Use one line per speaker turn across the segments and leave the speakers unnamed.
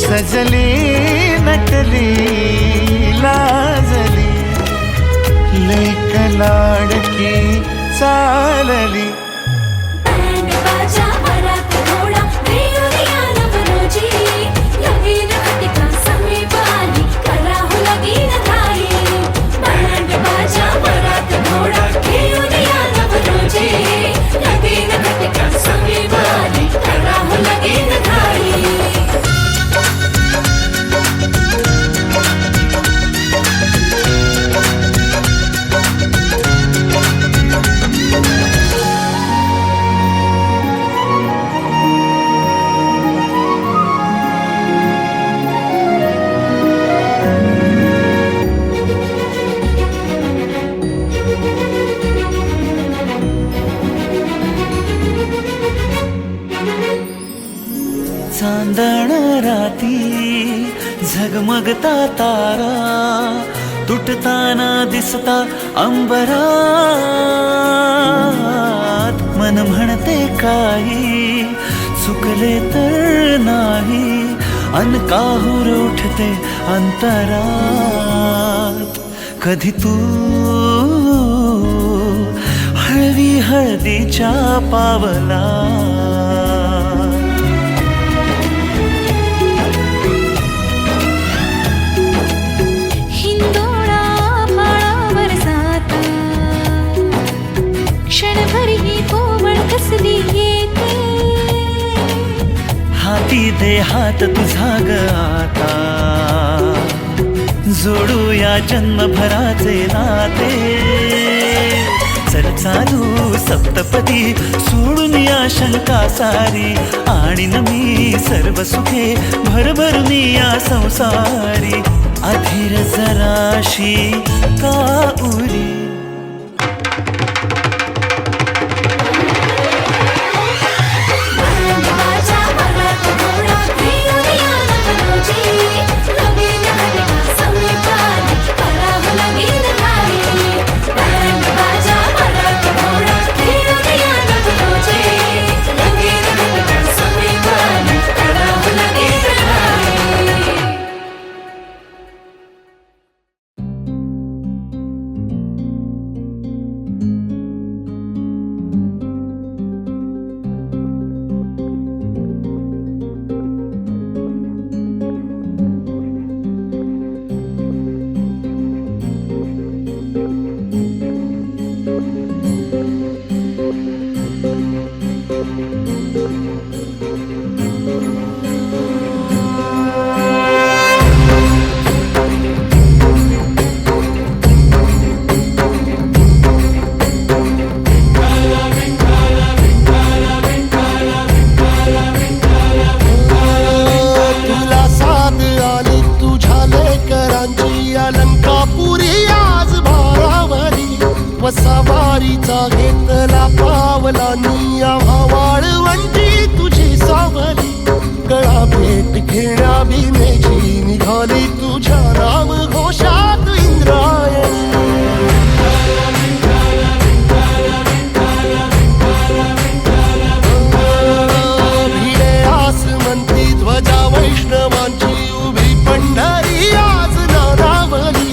सजली नटली लाजली लेक लाडकी चालली चांदण राती झगमगता तारा तुटताना दिसता अंबरात मन म्हणते काही चुकले तर नाही अन काहूर उठते अंतरात. कधी तू हळवी हळदीच्या पावला
हिंदोळा भाळावर जाता क्षणभर ही कोवळ कसली येते.
हाती दे हात तुझा ग आता जोडूया जन्मभराचे नाते. चल चालू सप्तपदी सोडून या शंका सारी आणीन मी सर्व सुखे भरभरून या संसारी. अधीर जराशी का उरी
सवारीचा घेतला पावला निया वाळवंटी तुझी सावली. गळा भेट घेण्या भीमेची निघाली तुझ्या राम घोषात इंद्रायणी. भिडे आसमंती ध्वजा वैष्णवांची उभी पंढरी आज नानावली.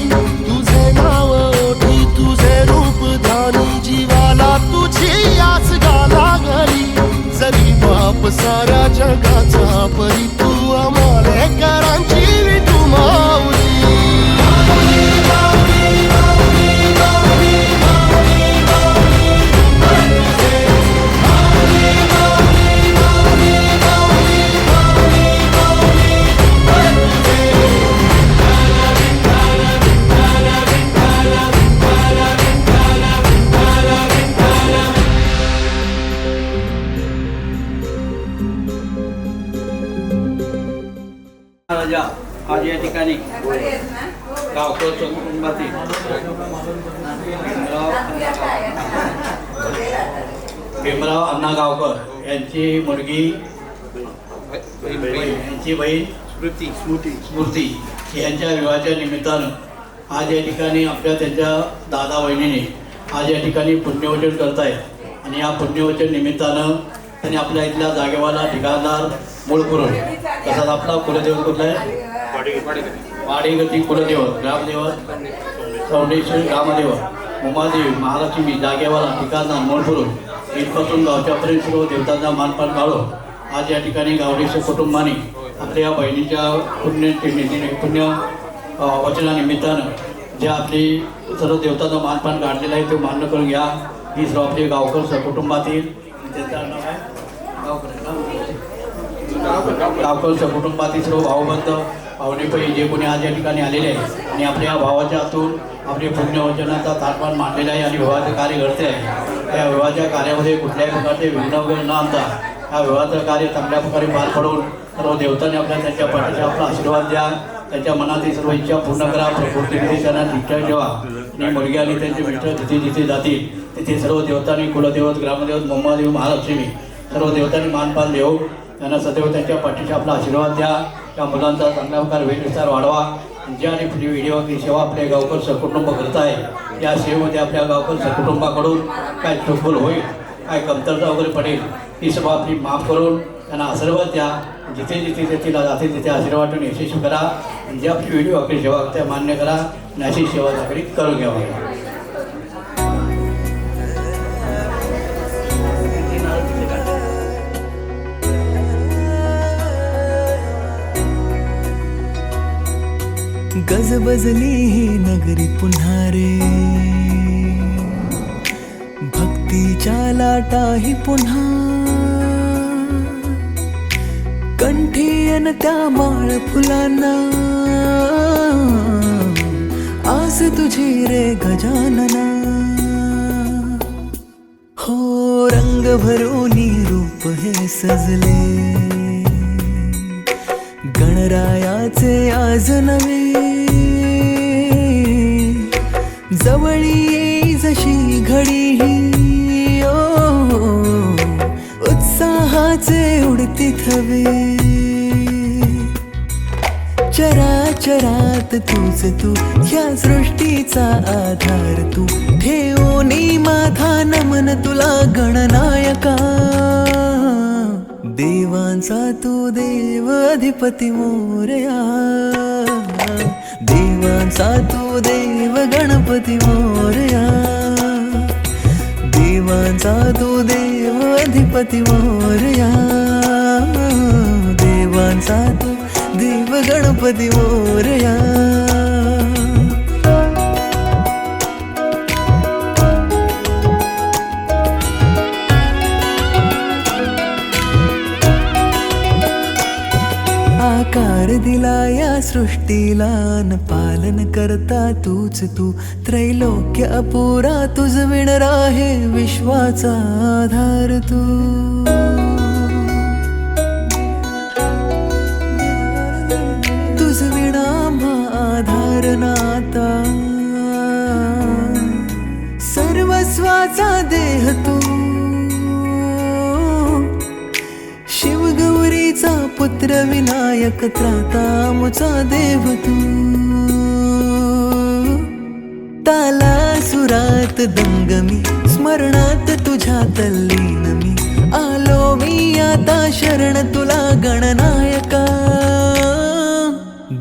तुझे नाव ओठी तुझे रूप ध्यानी जीवाला तुझी याच गाला घरी. जरी बाप साऱ्या जगाचा परी तू आमालेकरांची विठू माऊली.
आज या ठिकाणी गावकरच्या कुटुंबातील भीमराव अण्णा गावकर यांची मुलगी यांची बहीण स्मृती यांच्या विवाहाच्या निमित्तानं आज या ठिकाणी आपल्या त्यांच्या दादा वहिनीने आज या ठिकाणी पुण्यवचन करतायत. आणि या पुण्यवचन निमित्तानं त्यांनी आपल्या इथल्या जागेवाला ठिकाणदार मूळपुरुष तसंच आपला कुलदेवत कुठला आहे वाडीगती कुलदेवत ग्रामदेवत चौंडेश्वर ग्रामदेवत उमादेवी महालक्ष्मी जागेवाला ठिकाणदार मूळपुरुष इथपासून गावच्यापर्यंत सर्व देवतांचा मानपान काढून आज या ठिकाणी गावडेश्वर कुटुंबाने आपल्या या बहिणीच्या पुण्य वचनानिमित्तानं जे आपली सर्व देवतांचा मानपान काढलेलं आहे ते मान्य करून घ्या. ही सर्व आपले गावकर कुटुंबातील त्यांचं नाव आहे गावकर कुटुंबातील सर्व भावबंध भावनेपैकी जे कोणी आज या ठिकाणी आलेले आहे आणि आपल्या भावाच्या हातून आपले पुण्यवचनाचा ताटमान मांडलेला आहे आणि विवाहाचं कार्य घडते आहे. त्या विवाहाच्या कार्यामध्ये कुठल्याही प्रकारचे विघ्न वगैरे न आणता या विवाहाचं कार्य चांगल्या प्रकारे पार पडून सर्व देवतांनी आपल्या त्यांच्या पाठीचा आपला आशीर्वाद द्या. त्यांच्या मनातील सर्व इच्छा पूर्ण करा. प्रकृती त्यांना निश्चय ठेवा आणि मुलगी आणि त्यांचे मित्र जिथे जिथे जातील तिथे सर्व देवतांनी कुलदेवत ग्रामदेवत मुंबादेवी महालक्ष्मी सर्व देवतांनी मानपान देऊ. त्यांना सदैव त्यांच्या पाठीचा आपला आशीर्वाद द्या. त्या मुलांचा चांगल्या प्रकारे वेळविस्तार वाढवा. जे आणि व्हिडिओ की सेवा आपले गावकर सहकुटुंब करत आहे या सेवेमध्ये आपल्या गावकर सहकुटुंबाकडून काय चुकबुल होईल काय कमतरता वगैरे पडेल ही सभा आपली माफ करून त्यांना आशीर्वाद द्या. जिथे जिथे ते तिला जाते तिथे आशीर्वाद देऊन यशस्वी करा. आणि ज्या व्हिडिओ आपली सेवा त्या मान्य करा आणि अशी सेवा आपली करून घ्यावी.
गजबजली ही नगरी पुन्हा रे, भक्तीच्या लाटाही पुन्हा, कंठी अन त्या माळ फुलांना, आस तुझी रे गजानना. हो रंग भरूनी रूप हे सजले, गणरायाचे आज नवे, जवळी येई जशी घडी ही, उत्साहाचे उडती थवे. चराचरात तूच तू, या सृष्टीचा आधार तू, ठेवोनी माझा नमन तुला गणनायका. देवांचा तू देव अधिपती मोरया, देवांचा तू देव गणपती मोरया, देवांचा तू देव अधिपती मोरया, देवांचा तू देव गणपती मोरया. आकार दिला या सृष्टीला न पालन करता तूच तू, त्रैलोक्य अपुरा तुझ विण राहे विश्वाचा आधार तू. तुझ विणा आधार नाता, सर्वस्वाचा देह तू, शिवगौरीचा पुत्र विनायक त्राता मुचा देव तू. ताला सुरात दंगमी, स्मरणात तुझ्या तल्लीन मी, आलो मी आता शरण तुला गणनायका.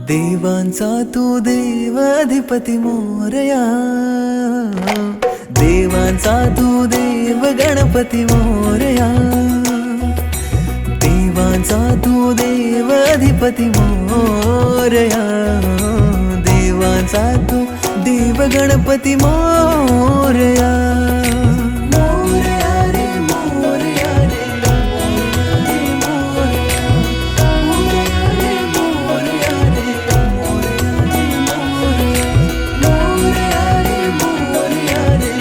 देवांचा तू देव अधिपती मोरया, देवांचा तू देव गणपती मोरया, देवांचा तू देव अधिपती मोरया, देवांचा तू देव गणपती मोरया. मोरया रे मोरया रे, मोरया रे मोरया रे, मोरया रे मोरया रे.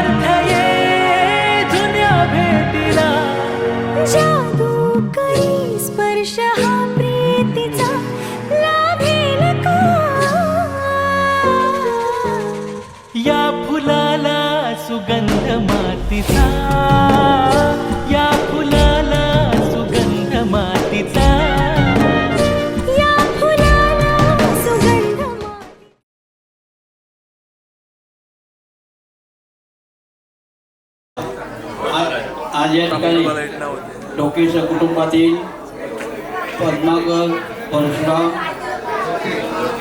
अर्थ ये जुन्या भेटीला.
जादू करी स्पर्श हा प्रीतीचा लाभेल का.
या फुलाला सुगंध मातीचा, या फुलाला सुगंध मातीचा.
या फुलाला सुगंध
आज या ठिकाणी डोकेच्या कुटुंबातील पद्माकर परशुराम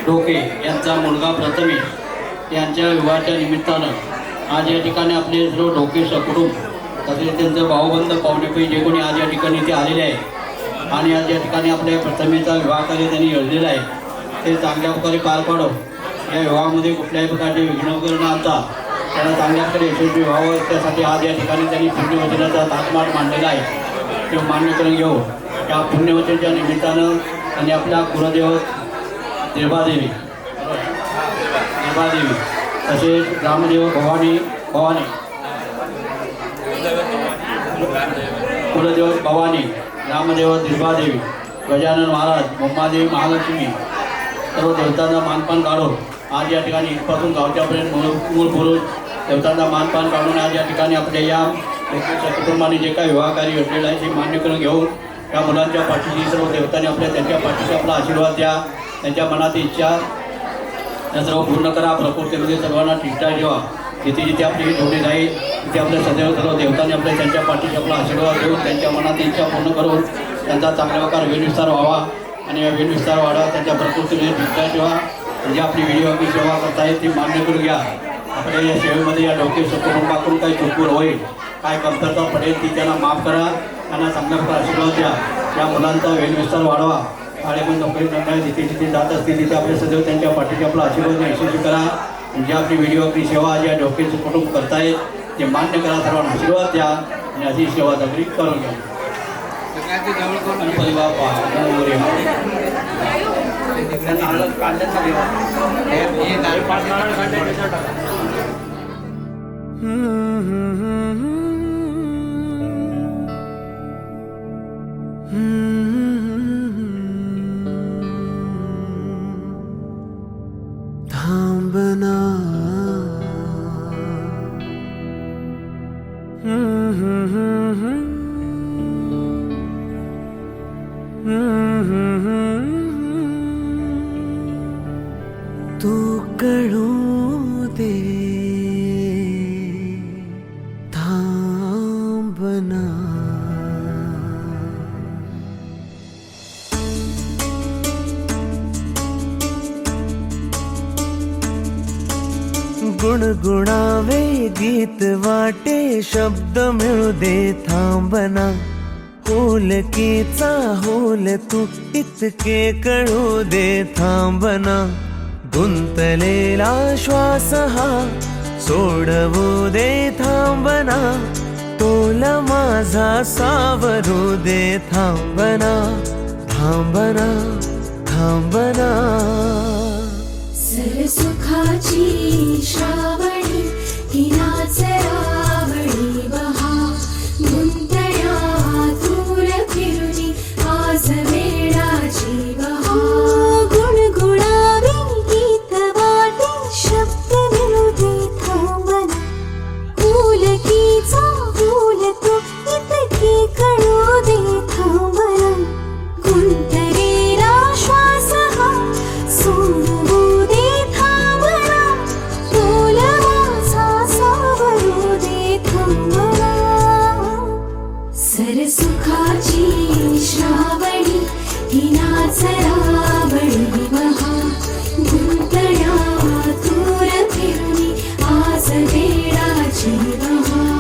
डोके यांचा मुलगा प्रथमेश यांच्या विवाहाच्या निमित्तानं आज या ठिकाणी आपले सर्व डोके सकुटुंब तसेच त्यांचं भाऊबंद पाहुणेपैकी जे कोणी आज या ठिकाणी ते आलेले आहे आणि आज या ठिकाणी आपल्या प्रथमेचा विवाह कार्य त्यांनी योजलेला आहे ते चांगल्या प्रकारे पार पाडो. या विवाहामध्ये कुठल्याही प्रकारचे विघ्न वगैरे न आणता त्यांना चांगल्या प्रकारे यशस्वी व्हावं त्यासाठी आज या ठिकाणी त्यांनी पुण्यवचनाचा ताटमाट मांडलेला आहे. ते मान्य करून घेऊ. या पुण्यवचनाच्या निमित्तानं त्यांनी आपल्या कुलदेव देवादेवी तसेच रामदेव भवानी कुलदेव भवानी रामदेव देवादेवी गजानन महाराज मुंबादेवी महालक्ष्मी सर्व देवतांचा मानपान काढून आज या ठिकाणी इथपासून गावच्यापर्यंत मूळ पुरुष देवतांचा मानपान काढून आज या ठिकाणी आपल्या या व्यक्तीच्या कुटुंबाने जे काही विवाह कार्य योजलेलं आहे ते मान्य करून घेऊन या मुलांच्या पाठीशी सर्व देवतांनी त्यांच्या पाठीशी आपला आशीर्वाद द्या. त्यांच्या मनातील इच्छा त्या सर्व पूर्ण करा. प्रकृतीमध्ये सर्वांना ठिकठाक ठेवा. जिथे जिथे आपली जोडी जाईल तिथे आपल्या सदैव सर्व देवतांनी त्यांच्या पाठीशी आपला आशीर्वाद देऊन त्यांच्या मनातील इच्छा पूर्ण करून त्यांचा चांगल्या प्रकारे वेलविस्तार व्हावा आणि या वेलविस्तार वाढावा. त्यांच्या प्रकृतीमध्ये ठिकठाक ठेवा. म्हणजे आपली व्हिडिओची सेवा करताय ती मान्य करून घ्या. आपल्या या सेवेमध्ये या डोके कुटुंबाकडून काही चुकून होईल काय कमतरता पडेल ती त्यांना माफ करा. त्यांना चांगल्या प्रकारे आशीर्वाद द्या. या मुलांचा वेलविस्तार वाढवा. शाळेमध्ये नोकरी करणारे जिथे जिथे जात असतील तिथे आपले सदैव त्यांच्या पाठीशी आपला आशीर्वाद यशस्वी करा. म्हणजे आपली व्हिडिओची सेवा ज्या डोकेचं कुटुंब करतायत ते मान्य करा. सर्वांना आशीर्वाद द्या आणि अशी सेवा सगळी करून घ्या.
थांबना तू कळू दे थांबना. गुणगुणावे गीत वाटे शब्द मिळू दे थांबना. होलकीचा होल तू इतके कळू दे थांबना. गुंतलेला श्वास हा सोडवू दे थांबना. तोल माझा सावरू दे थांबना. थांबना थांबना.
सरसुखाची श्रावणी हिनाच रावळी बहा. गुंतण्या दूर फिरुनी आज वेळाची बहा. गुणगुणावे गीत वाटे शब्द मिळू दे थांबना. फुलकीचा फूल तू इतके कळू दे थांबना. गुंतलेला श्वास हा सोडवू दे थांबना. तोल माझा सावरू दे थांबना. सरसुखाची श्रावणी हिनाच रावळी बहा. गुंतण्या दूर फिरुनी आज वेळाची बहा.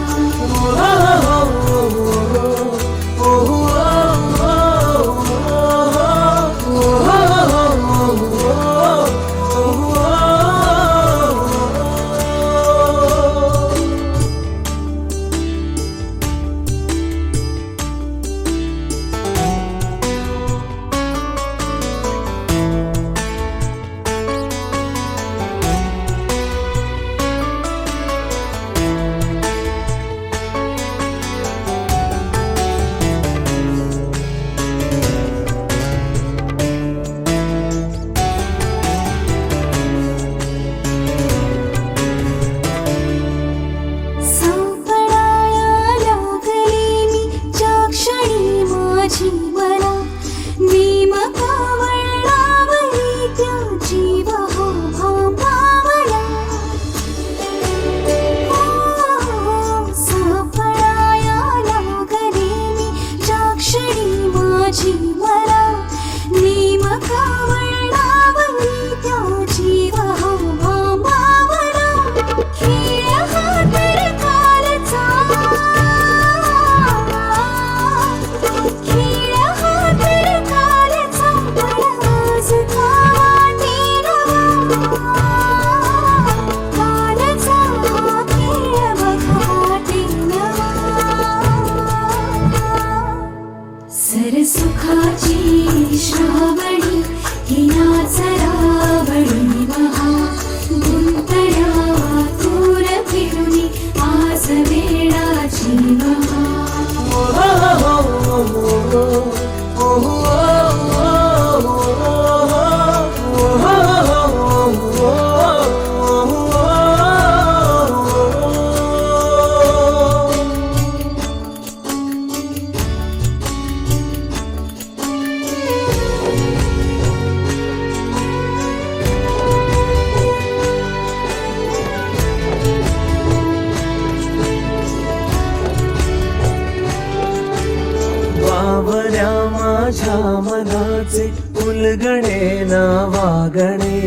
माझ्या मनाचे उलगडे ना वागणे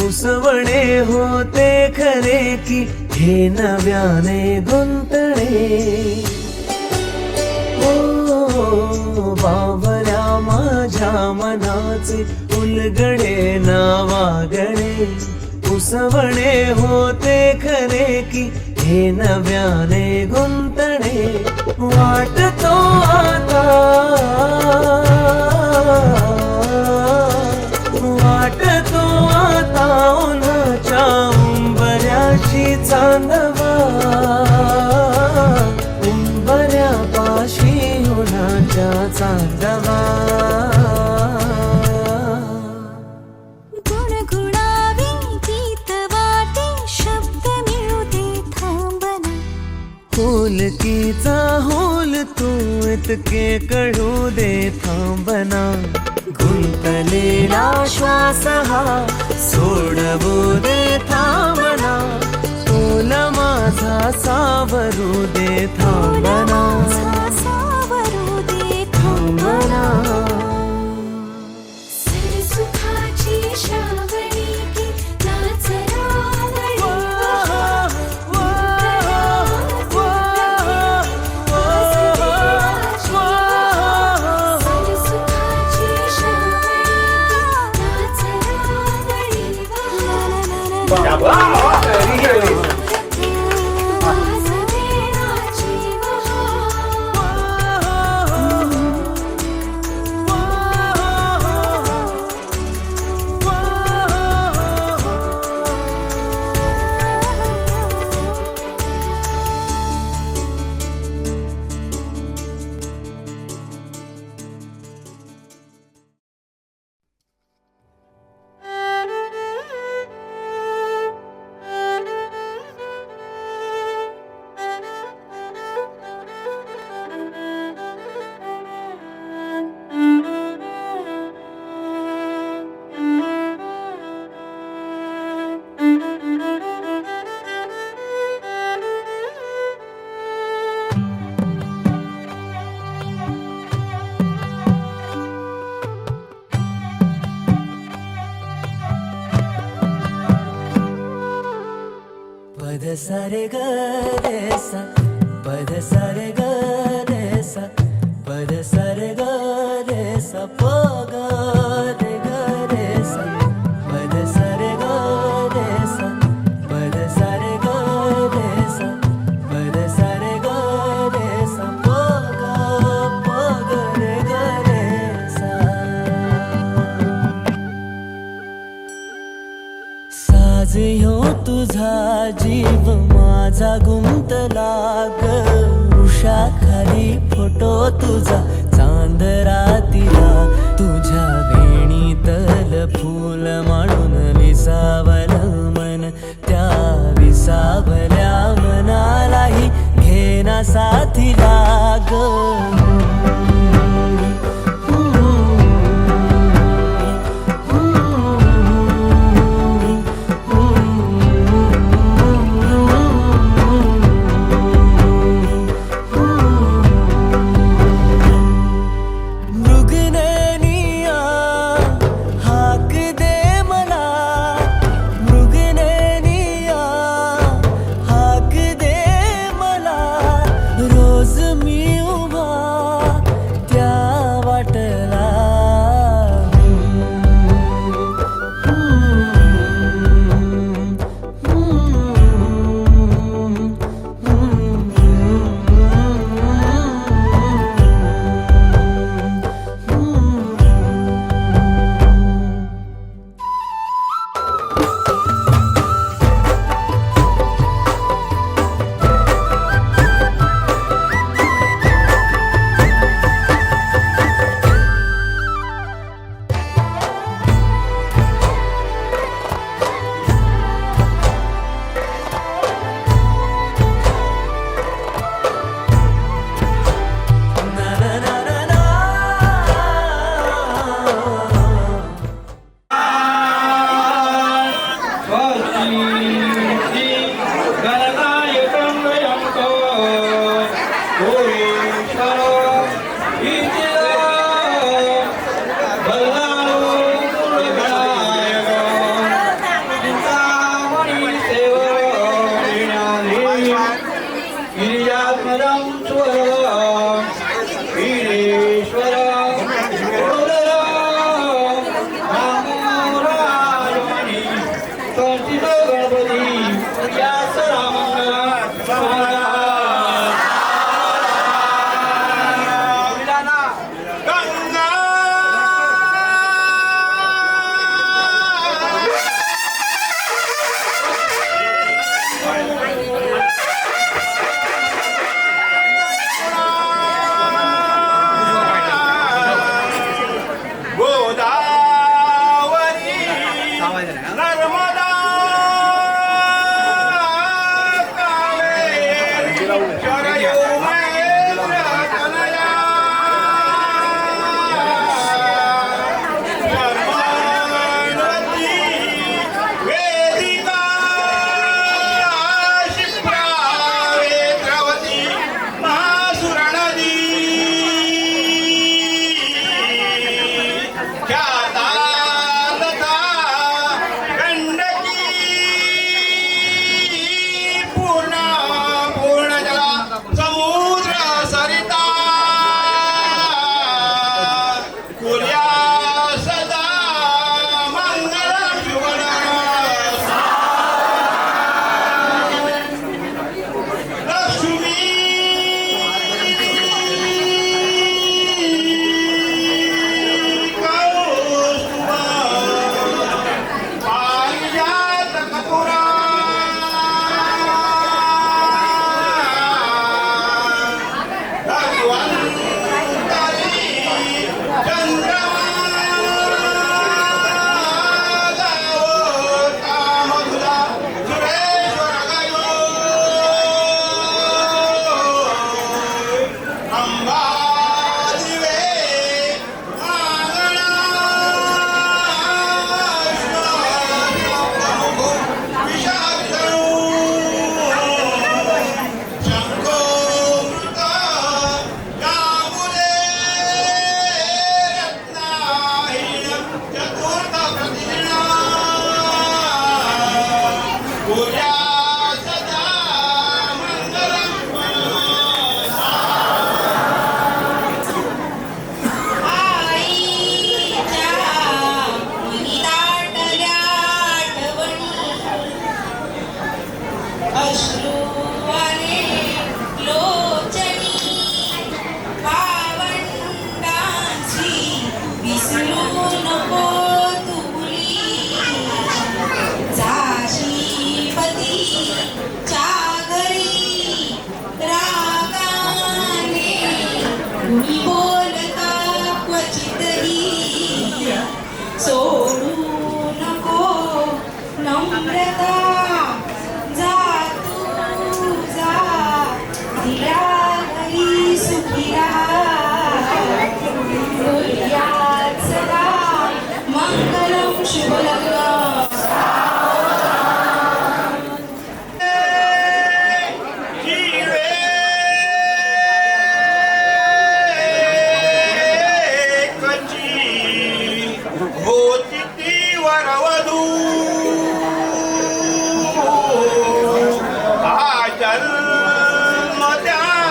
उसवणे होते खरे की हे नव्याने गुंतणे ओ बावल्या माझ्या मनाचे उलगडे ना वागणे उसवणे होते खरे की हे नव्याने गुंतणे वाटतो आता वाटतो आता उन्हाच्या उंबऱ्याशी चांदवा उंबऱ्यापाशी उन्हाच्या चांदवा
गुणगुणावी गीत वाटे शब्द मिळू दे थांबना
होलकीचा होल तू इतके कळू दे थांबना गुंतलेला श्वास हा सोडवू दे थांबना तोल माझा सावरू दे थांबना
सावरू दे
थांबना
सरसुखाची श्रावणी की नाच रावळी सरसुखाची श्रावणी नाच रावळी वासवेनाची
पद सारे ग रे सा पद सारे ग रे सा पद सारे ग रे सा प ग रे ग रे सा पद सारे ग रे सा पद सारे ग रे सा पद सारे ग रे सा प ग रे ग रे सा साज ह्यो तुझा जीव माझा गुंतला ग उषा खाली फोटो तुझा चांदरातीला तुझ्या वेणीतल फूल माळून विसावल मन त्या विसावल्या मनालाही घेना साथीला ग
गिरिजात्मजं स्वरं वीरेश्वरं गुरुधरं नमो राजमणि कंचितो गणपती यास रामंगला
जन्म त्या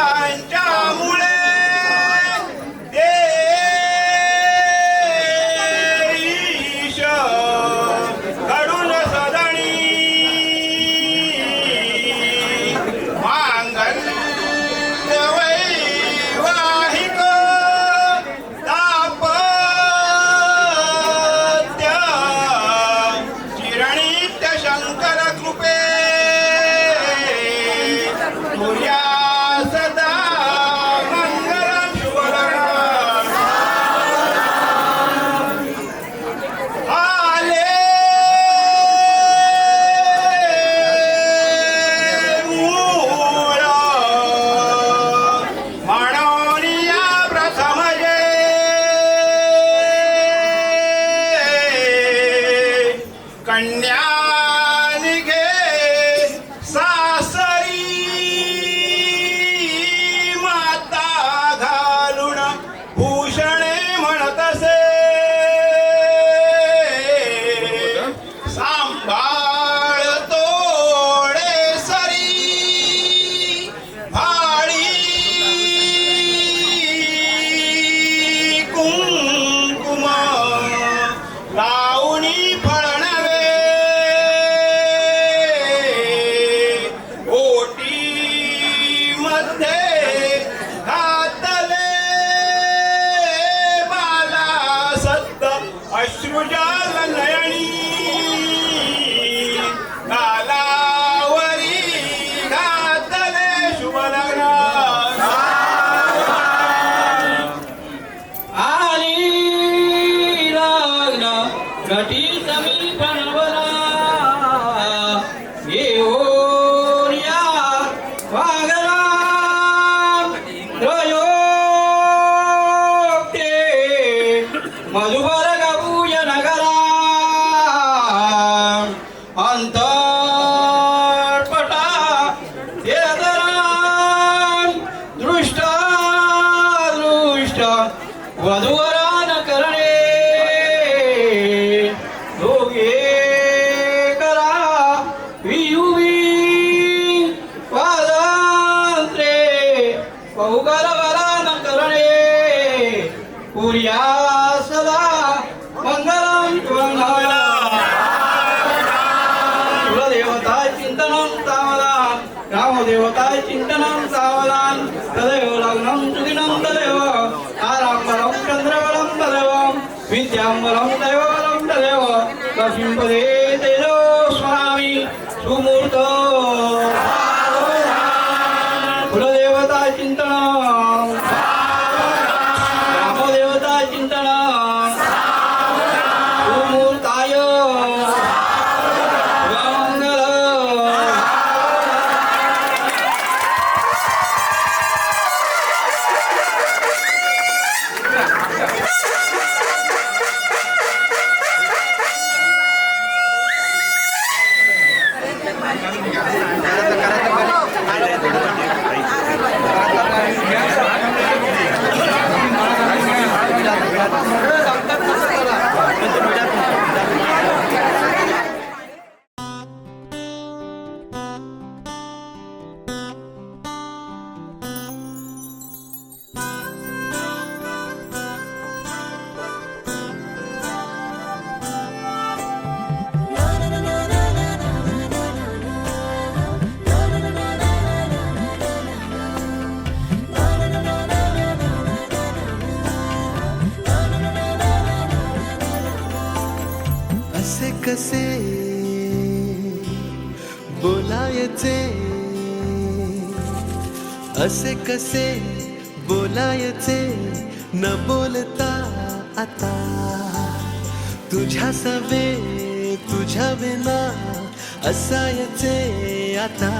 मधुकर गबूज नगरा अंतर्पटा येदरान दृष्ट दृष्ट वधूवरान करणे दोघे करा वियुवी वादांत्रे बहुकरवरान करणे पुर्या सदा मंगलम कुलनाला कुलदेवता चिंतनं सावधान ग्रामदेवता चिंतनं सावधान तदेव लग्नं सुदिनं तदेव आराम्बरं चन्द्रबलं तदेव विद्याम्बरं दैवबलं तदेव लक्ष्मीपदे तेजो स्वामी सुमूर्त कुलदेवता चिंतनं ग्रामदेवता चिंतनं सुमूर्ताय मंगल
असे कसे बोलायचे, असे कसे बोलायचे न बोलता आता तुझ्या सवे तुझ्या विना असायचे आता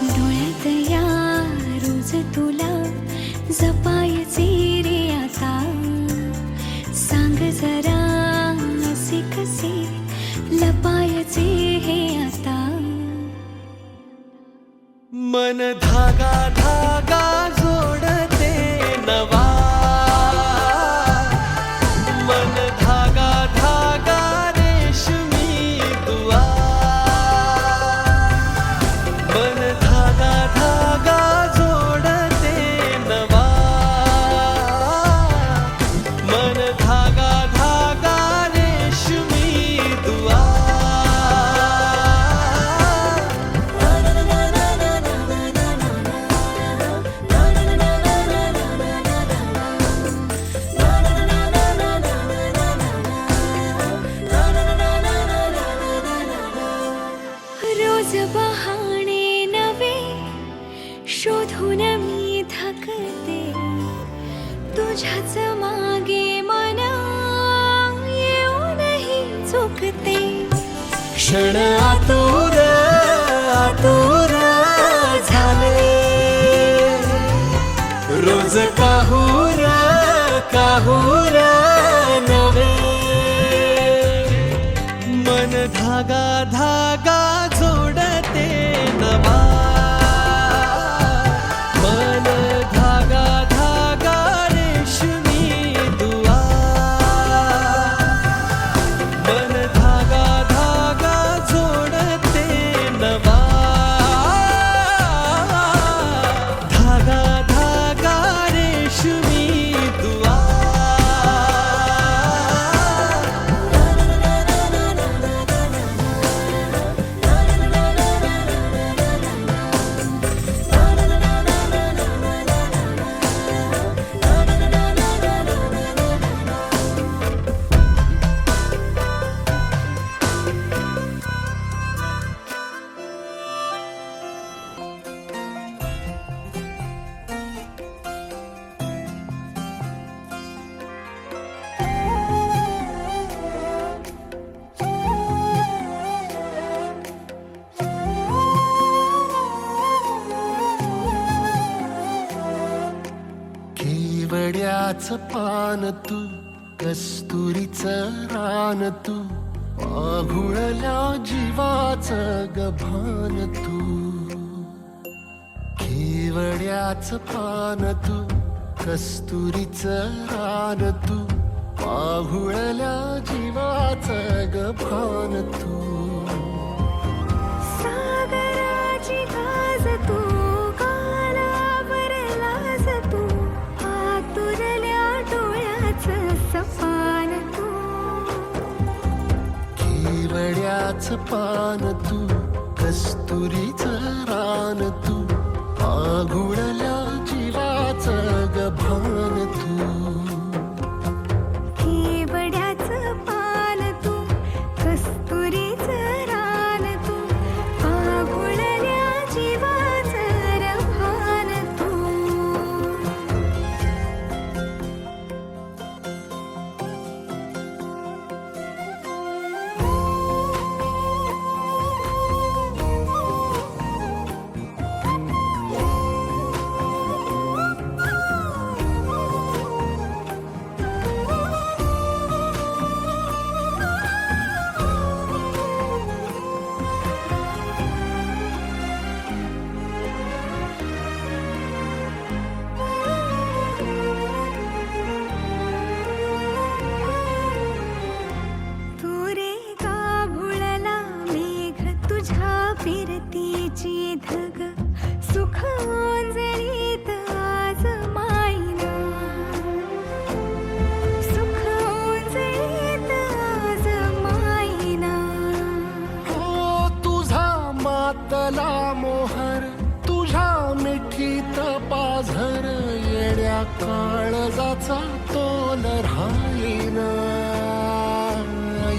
डोळ्यात या रोज तुला जपायचे रे आता सांग जरा असे कसे लपायचे हे आता
मन धागा धागा जोडते नवा मन धागा धागा रेशमी दुआ मन धागा धागा जोडते नवा मन धागा धागा रेशमी दुआ
रोज बहाणे नवे शोधून मी थकते तुझ्याच मागे मन येऊनही चुकते
क्षण आतुर आतुर झाले रोज काहूर काहूर नवे मन धागा धागा जोडते नवा मन धागा धागा रेशमी दुआ मन धागा धागा जोडते नवा धागा धागा रेशमी दुआ
केवड्याच पान तू कस्तुरीचं रान तू, आघुळल्या जीवाचं गभान तू, केवड्याचं पान तू, कस्तुरीचं रान तू, आघुळल्या जीवाचं गभान तू.
सागराची गाज तू, कालावरलाज तू, आतुरल्या डोळ्याचं सपान तू.
केवड्याचं पान तू, कस्तुरीचं रान तू, आघुळल्या जीवाचं गभान तू.
केवड्याचं पान तू, कस्तुरीचं रान तू, आघुळल्या जीवाचं रभान तू. तू रे गाभुळला मेघ तुझ्या फिरतीची धग, सुख ओंजळीत आज मायना, सुख ओंजळीत आज मायना.
हो तुझा मातला मोहर, तुझ्या मिठीत पाझर, येड्या काळजाचा तोल राहीना,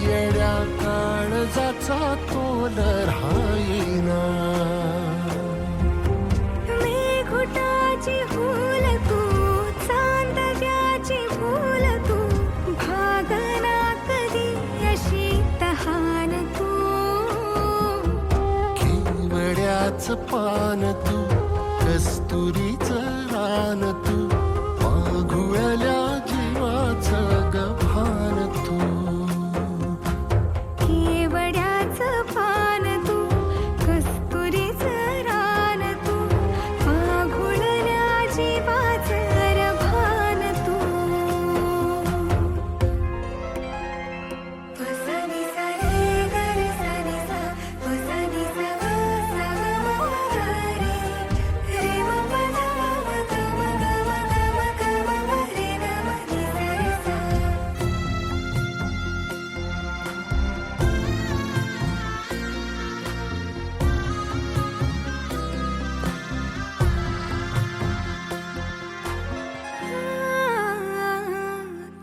येड्या काळजाचा तोल राहीना.
मेघुटाची फूल तू, चांदण्याची फूल तू, भागना कधी अशी तहान तू.
केवड्याचं पान तू, कस्तुरीचं रान तू, आघुळल्या जीवाचं गभान तू.
केवड्याचं पान तू, कस्तुरीचं रान तू, आघुळल्या जीवाचं रभान तू. सा नि सा रे ग रे सा नि सा, सा नि सा ग सा ग म ग रे, रे म प ध म ग म ग म ग म ग म रे न म नि सा रे सा.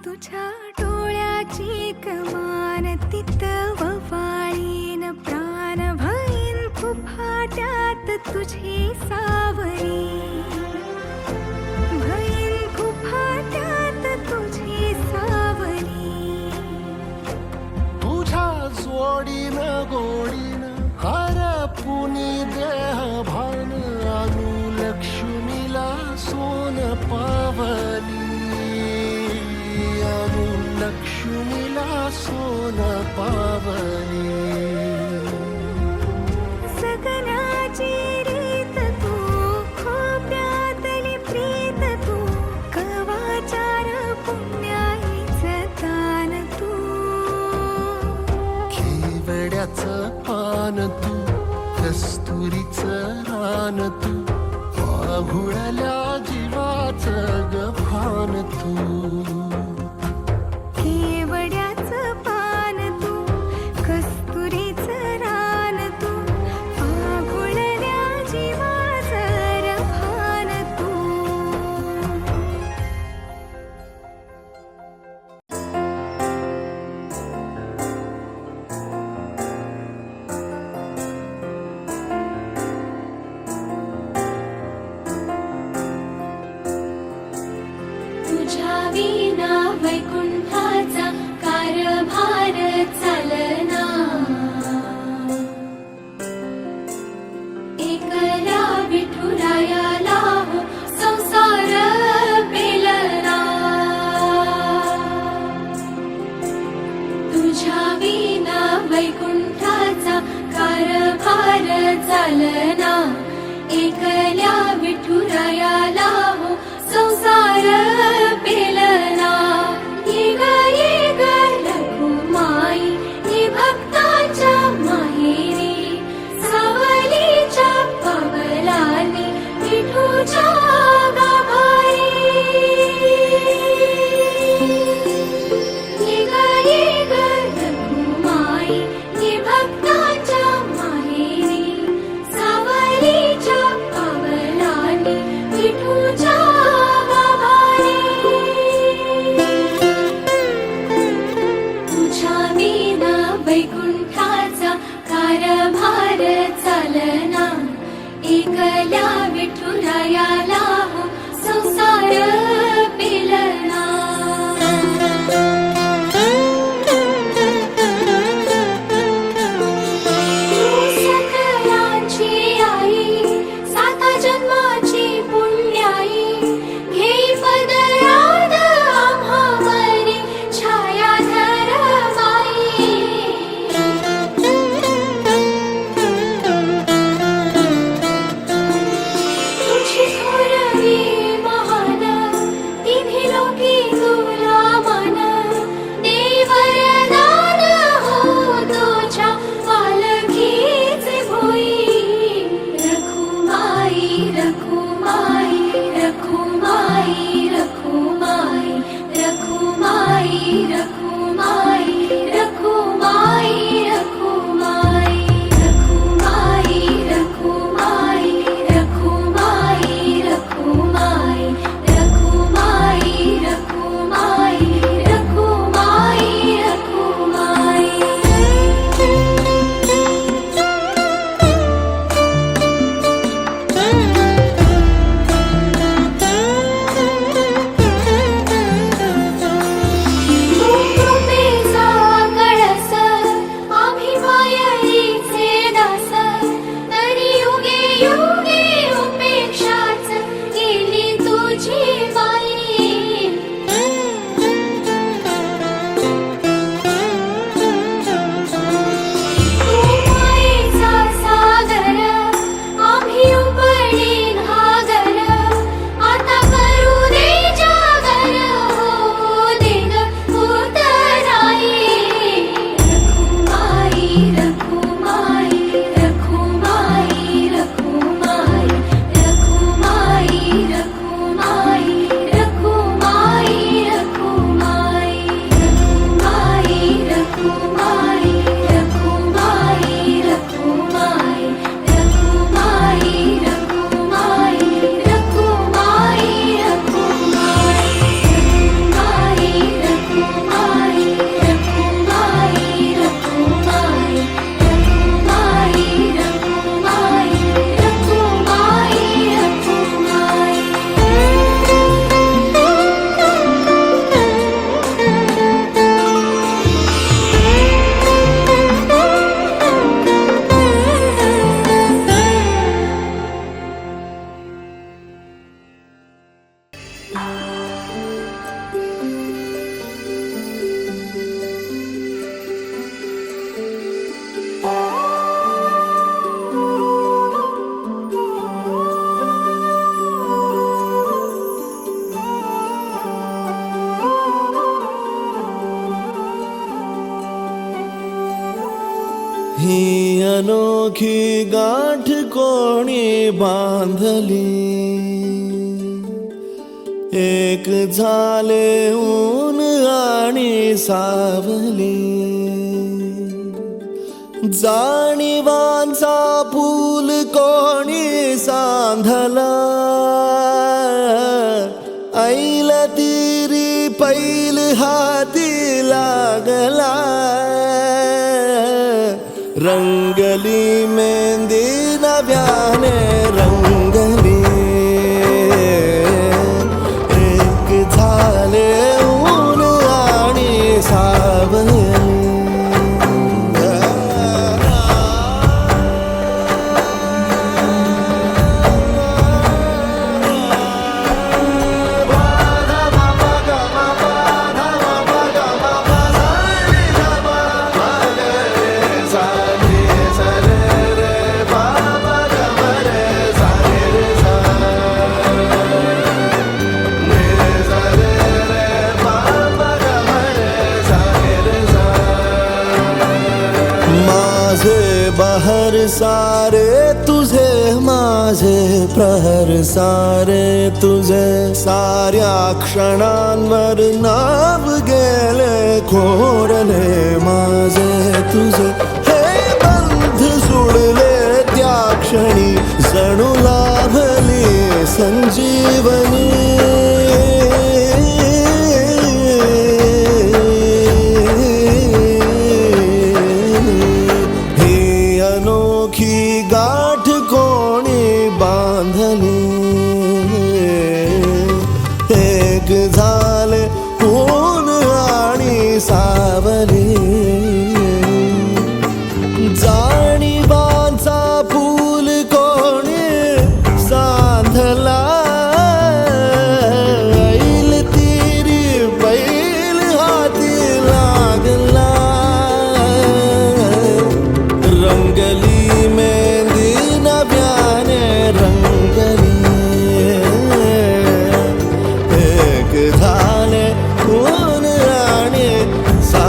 तुझ्या डोळ्याची कमान तिथं ववाळीन, प्राण भईन फुफाट्यात तुझी सावरी, भईन फुफाट्यात तुझी सावरी.
तुझ्या जोडीनं गोडीनं हरपुनी देह भान, अनुलक्ष्मीला सोन पावली, अनुलक्ष्मीला सोन पावली.
सगनाची रीत तू, खोप्यातली प्रीत तू, कवाचार पुण्याईचं दान तू.
केवड्याचं पान तू, कस्तुरीचं रान तू, आघुळल्या जीवाचं गभान तू.
केवड्याचं पान तू, कस्तुरीचं रान तू, आघुळल्या जीवाचं रभान तू. तुझ्या विना वैकुंठाचा कारभार चालना, एकल्या विठुरायाला संसार पेलना. चालना एकल्या विठुरायाला हो संसार पेलना ये ग रघुमाई ये भक्ताच्या माहेरी सावलीच्या पावलांनी विठूच्या गाभारी ये ग रघुमाई ये भक्ताच्या माहेरी सावलीच्या पावलांनी विठूच्या गाभारी तुझ्या विना वैकुंठाचा कारभार चालना एकल्या विठुरायाला हो संसार पेलना सकलांची आई साता जन्माची पुण्याई घेई पदरात आम्हावरी छायाधर माई तुझी थोरवी महान तिन्ही लोकी तुला मान देई वरदान हो तुझ्या पालखीचे भोई रखुमाई रखुमाई रखुमाई रखुमाई रखुमाई रखुमाई रखुमाई रखुमाई रखुमाई रखुमाई रखुमाई रखुमाई रखुमाई रखुमाई रखुमाई रखुमाई कृपेचा कळस आम्ही मायेचे दास तरी युगे युगे उपेक्षाच केली तुझी बाई तू मायेचा सागर आम्ही उपडी घागर आता करू दे जागर हो दे ग उतराई रखुमाई रखुमाई रखुमाई रखुमाई रखुमाई रखुमाई रखुमाई रखुमाई रखुमाई रखुमाई रखुमाई रखुमाई रखुमाई रखुमाई रखुमाई रखुमाई
ही अनोखी गाठ कोणी बांधली एक झाले ऊन आणि सावली जाणीवांचा पूल कोणी सांधला ऐल तिरी पैल हाती लागला रंगली मेहंदी नव्याने रंगली एक झाले ऊन आणि सावली
प्रहर सारे तुझे साऱ्या क्षणांवर नाव गेले कोरले माझे तुझे हे बंध सुडले त्या क्षणी जणू लाभली संजीवनी अनोखी गाठ कोणी बांधली एक झाले ऊन आणि सावली जाणीवांचा फूल कोणी सांधला ऐल तिरी बैल हाती लागला रंगली मेहंदी नव्याने रंगली एक झाले ऊन आणि सा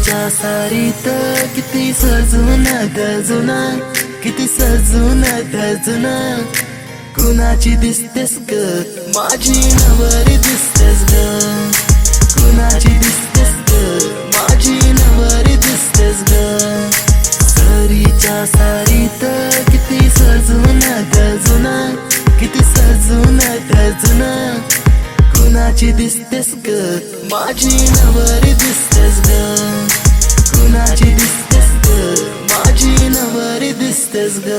सरीच्या सारीत किती सजून गजुना, किती सजून गजुना, कुणाची दिसतेस ग माझी नवरी दिसतेस ग, कुणाची दिसतेस ग माझी नवरी दिसतेस ग. सरीच्या सारीत किती सजून गजुना, किती सजून गजुना, कुणाची दिसतेस ग माझी नवरी दिसतेस ग, कुणाची दिसतेस ग माझी नवरी दिसतेस ग.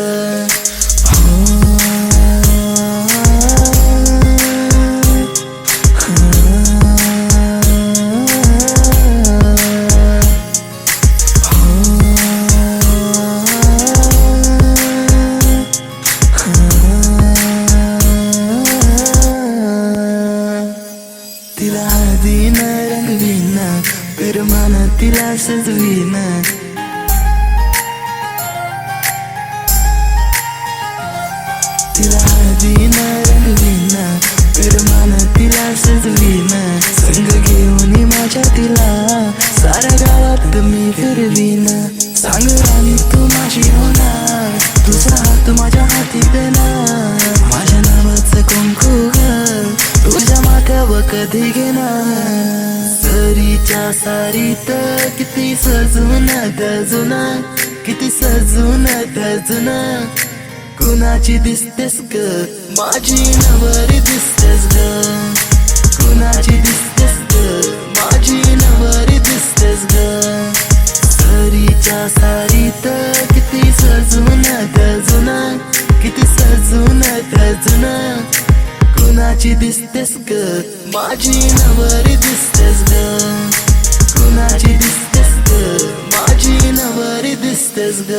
तिला हळदीन रंगवीन, पिरमान तिला सजवीन, तिला हळदीन रंगवीन, पिरमान तिला सजवीन, संग घेऊन माझ्या तिला साऱ्या गावात मी फिरवीन. सांग राणी तू माझी होणार, तुझा हात माझ्या हाती देणार, माझ्या नावाचं कुंकू ग तुझ्या माथ्यावर कधी घेणार. सरीच्या सारीत किती सजून गजुना, किती सजून गजुना, कुणाची दिसतेस ग माझी नवरी दिसतेस ग, कुणाची दिसतेस ग माझी नवरी दिसतेस ग. सरीच्या सारीत किती सजून गजुना, किती सजून गजुना, कुणाची दिसतेस ग माझी नवरी दिसतेस ग, कुणाची दिसतेस ग माझी नवरी दिसतेस ग.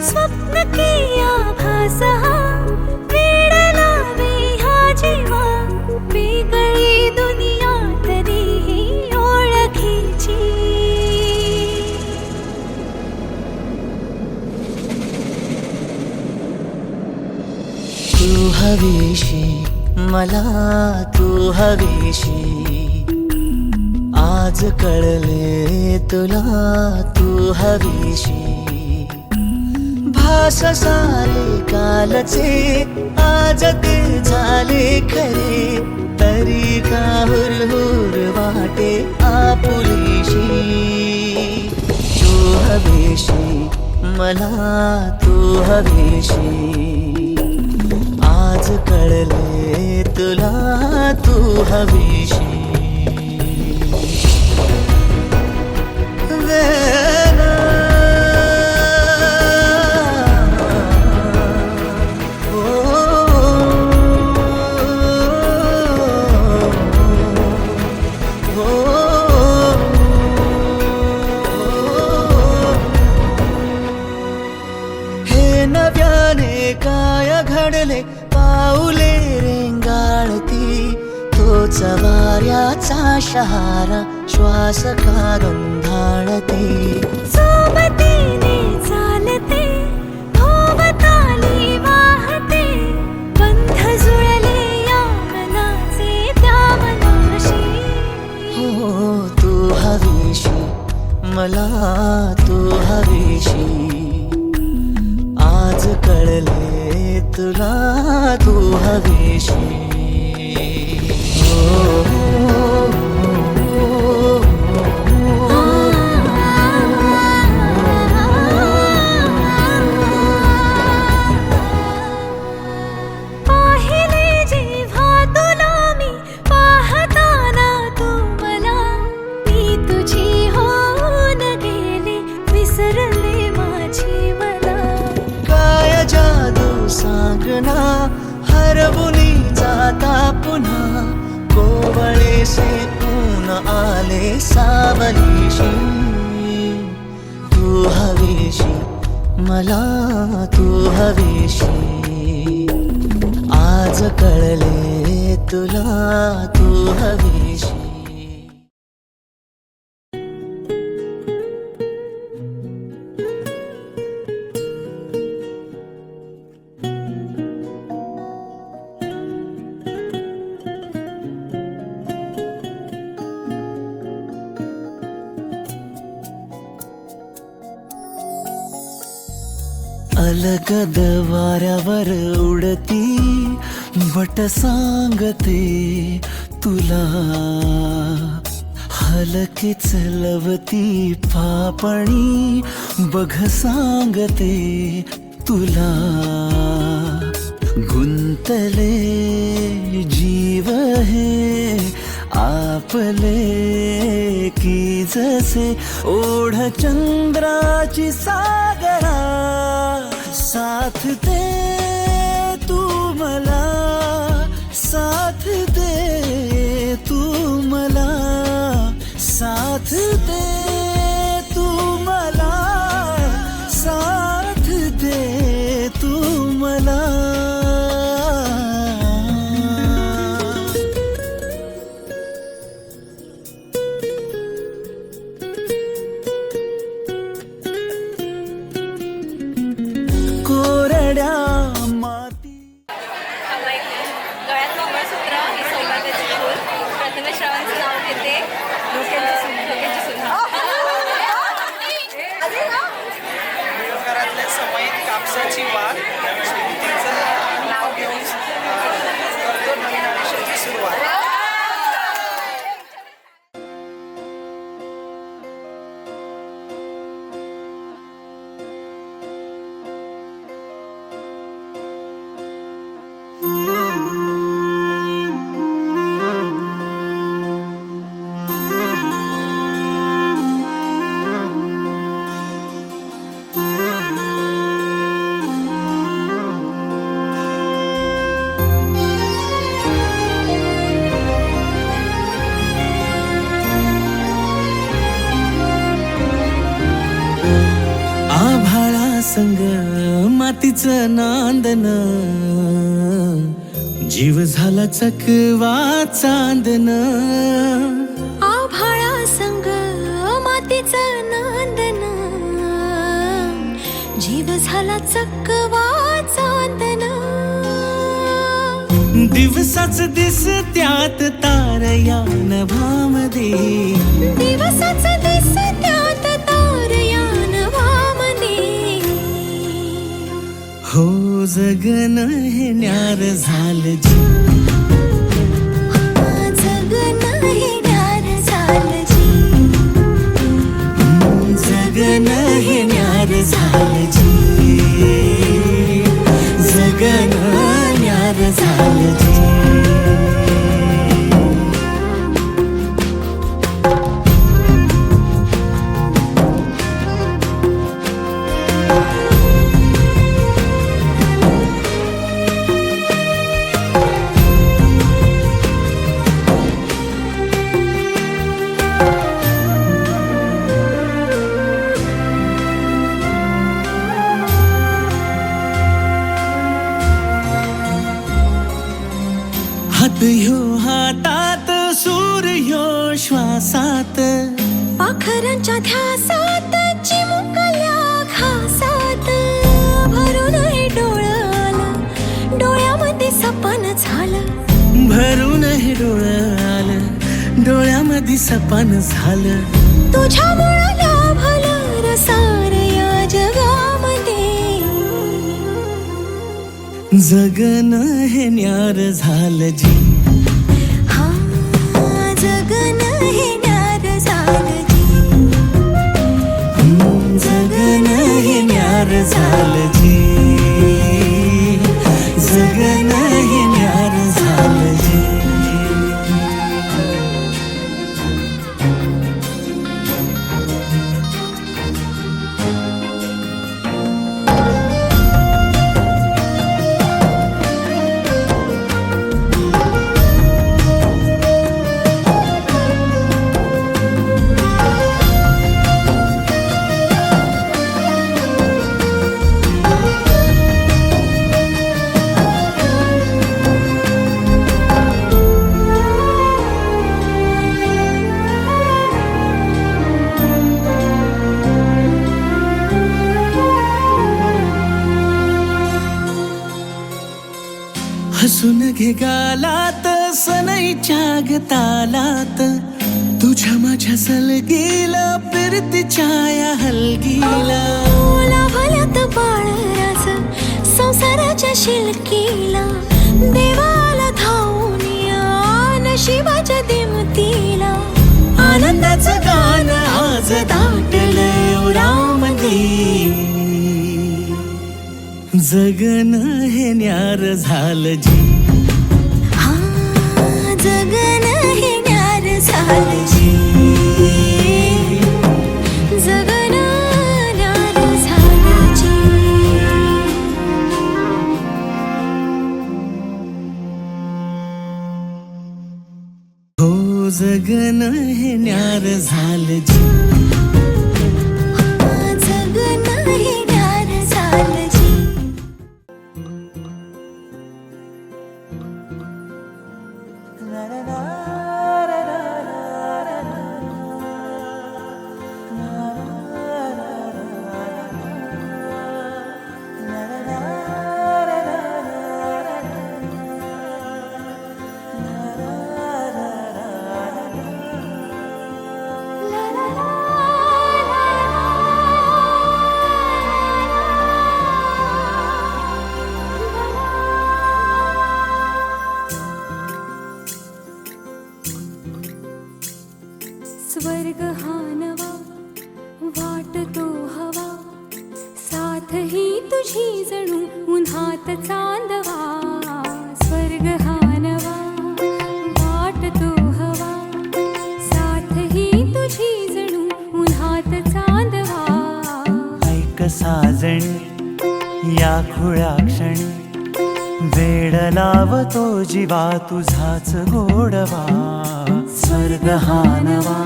स्वप्न किया भासा वेड लावे हा जीवा, वेगळी दुनिया तरीही ओळखीची.
तू हवीशी मला, तू हवीशी, आज कळले तुला तू हवीशी. भास सारे कालचे आज ते झाले खरे, तरी का हुरहुर वाटे आपुलीशी. तू हवीशी मला, तू हवीशी, आज कळले तुला तू हवीशी. काय घडले पाऊले रेंगाळती, तोच वाऱ्याचा शहारा श्वास का गंधाळते.
सोबतीने चालते भोवताली वाहते, बंध जुळले या मनाचे त्या मनाशी.
हो तू हवीशी मला, तू हवीशी, आज कळले तुला तू हवीशी.
पाहिले जेव्हा तुला मी, पाहताना तू मला, मी तुझी होऊन गेले, विसरले माझी मला.
काय जादू सांगना हरवुनी जाता पुन्हा, कोवळे से ऊन आले सावलीशी. हवेशी, मला तू हवेशी. आज कळले तुला तू हवेशी. अलगद वाऱ्यावर उडती बट सांगते तुला, हलकेच लवती पापणी बघ सांगते तुला. गुंतले जीव हे आपले की जसे ओढ चंद्राची सागरा. साथ दे तू मला, साथ दे तू मला, साथ दे तू मला, साथ दे तू मला. कोरड्या माती.
गळ्यात मंगळसूत्र ही सौभाग्याची फूल. प्रथमेश रावांचं नाव घेते. डोक्याची सुद्धा.
घरातल्या समयीत कापसाची वाट तिचं नाव घेऊन करतो नवीन आयुष्याची सुरुवात.
आभाळा संग मातीचं नांदन, जीव झाला चकवा चांदन.
आभाळा संग मातीचं नांदन, जीव झाला चकवा चांदन.
दिवसाच दिस त्यात तार या नभामध्ये,
दिवसाच दिस त्यात तार या नभामध्ये.
हो जगन हे न्यार झालं जी,
जगन हे न्यार झालं जी.
जगन हे न्यार झालं जी, जगन न्यार झालं जी. हात ह्यो हातात, सूर ह्यो श्वासात,
पाखरांच्या ध्यासात, चिमुकल्या घासात. भरून हे डोळं आलं, डोळ्यामध्ये सपन झालं.
भरून हे डोळं आलं, डोळ्यामध्ये सपन झालं.
तुझ्यामुळं लाभलं रसार या जगामध्ये.
जगन हे न्यार झालं जी,
हा जगन हे न्यार झालं जी.
जगन हे न्यार झालं जी, जगन हे न्यार झालं जी. हसून घे गालात सनईच्या ग तालात तुझ्या माझ्या सलगीला फिरतीच्या या हलगीला
लाभल्यात बाळराज संसाराच्या शिलकीला देवाला धावून या नशिबाच्या दिमतीला
आनंदाचं गाण आज दाटलंय उरामध्ये जगन हे न्यार झालं जी
हा जगन हे न्यार झालं जी जगन न्यार झालं जी
हो जगन हे न्यार झालं जी
जगन हे न्यार झालं जी स्वर्ग हा नवा वाटतो हवा साथ ही तुझी जणू उन्हात चांदवा स्वर्ग हा नवा वाटतो हवा साथ ही तुझी जणू उन्हात चांदवा
ऐक साजणी या खुळ्या क्षणी वेड लावतो जीवा तुझाच गोडवा स्वर्ग हा नवा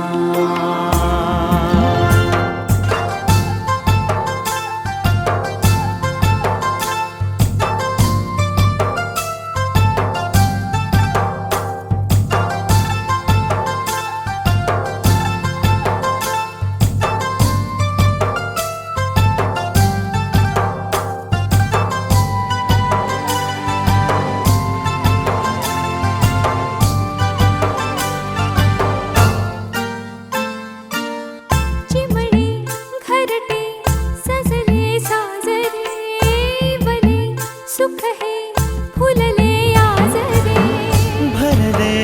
सुख है फुलले आजरे
भरले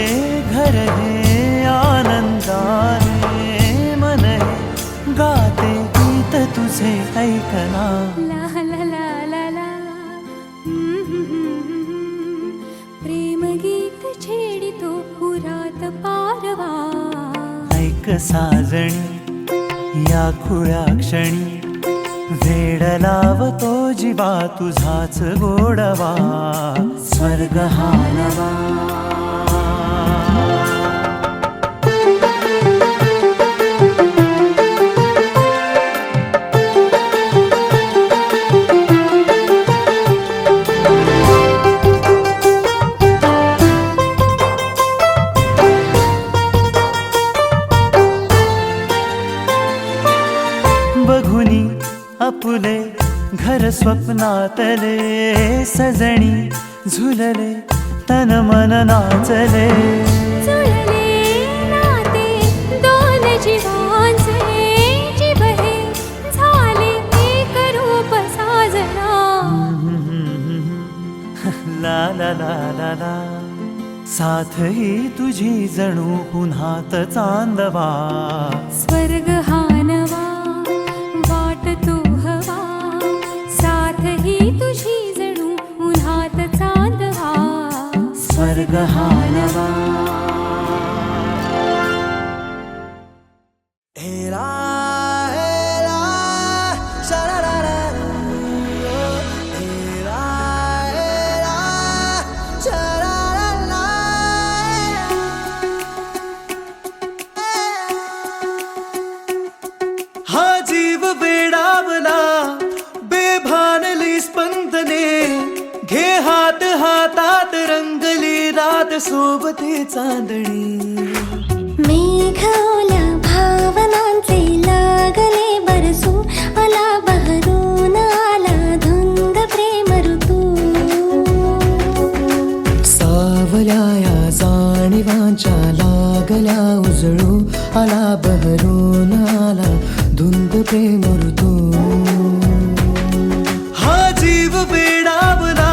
घर हे आनंदाने मन हे गाते गीत तुझे ऐकना
ला ला ला ला ला प्रेम गीत छेडितो पुरात पारवा
ऐक साजणी या खुळ्या क्षणी वेड लावतो जीवा तुझाच गोडवा स्वर्ग हा नवा बघुनी आपुले घर स्वप्नातले सजणी झुलले तन मन नाचले
जुळले नाते दोन जीवांचे जीव हे झाले एक रूप साजना
ला ला ला ला ला साथ ही तुझी जणू पुन्हात चांदवा
स्वर्ग हा नवा वाटतो हवा साथ ही तुझी जणू उन्हात चांदवा
स्वर्ग हा नवा हेरा हेरा शरारारा हेरा हेरा शरारारा हा जीव वेडावला बेभानली स्पंदने घे हात हातात रंगली रात सोबते चांदणी
मेघावल्या भावनांचे लागले बरसू आला बहरून आला धुंद प्रेम ऋतू
लागल्या उजळू आला बहरून आला धुंद प्रेम ऋतू हा जीव वेडावला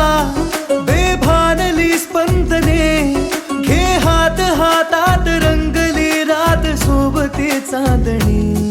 बेभानली स्पंदने घे हात हातात रंगली रात सोबती चांदणी